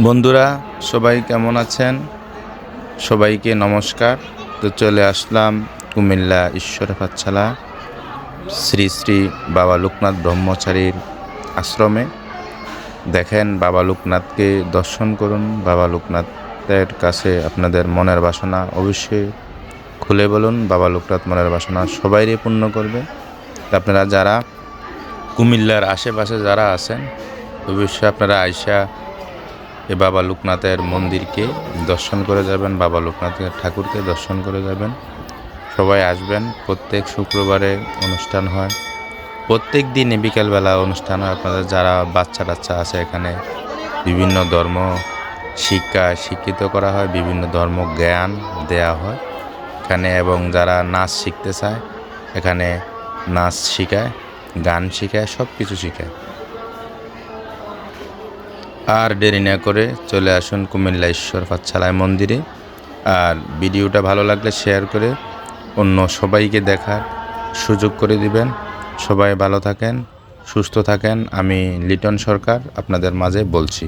বন্ধুরা, সবাই কেমন আছেন? সবাইকে নমস্কার। তো চলে আসলাম কুমিল্লা ঈশ্বরের পাঠশালা শ্রী শ্রী বাবা লোকনাথ ব্রহ্মচারীর আশ্রমে। দেখেন, বাবা লোকনাথকে দর্শন করুন। বাবা লোকনাথের কাছে আপনাদের মনের বাসনা অবশ্যই খুলে বলুন। বাবা লোকনাথ মনের বাসনা সবাইরই পূর্ণ করবে। আপনারা যারা কুমিল্লার আশেপাশে যারা আছেন, অবশ্যই আপনারা আইসা এ বাবা লোকনাথের মন্দিরকে দর্শন করে যাবেন, বাবা লোকনাথের ঠাকুরকে দর্শন করে যাবেন। সবাই আসবেন। প্রত্যেক শুক্রবারে অনুষ্ঠান হয়, প্রত্যেক দিনই বিকেলবেলা অনুষ্ঠান হয়। আপনাদের যারা বাচ্চা টাচ্চা আছে, এখানে বিভিন্ন ধর্ম শিক্ষিত করা হয়, বিভিন্ন ধর্ম জ্ঞান দেয়া হয় এখানে। এবং যারা নাচ শিখতে চায়, এখানে নাচ শেখায়, গান শেখায়, সব কিছু শেখায়। আর দেরি না করে চলে আসুন কুমিল্লা ঈশ্বর পাঠশালায় মন্দিরে। আর ভিডিওটা ভালো লাগলে শেয়ার করে অন্য সবাইকে দেখার সুযোগ করে দিবেন। সবাই ভালো থাকেন, সুস্থ থাকেন। আমি লিটন সরকার আপনাদের মাঝে বলছি।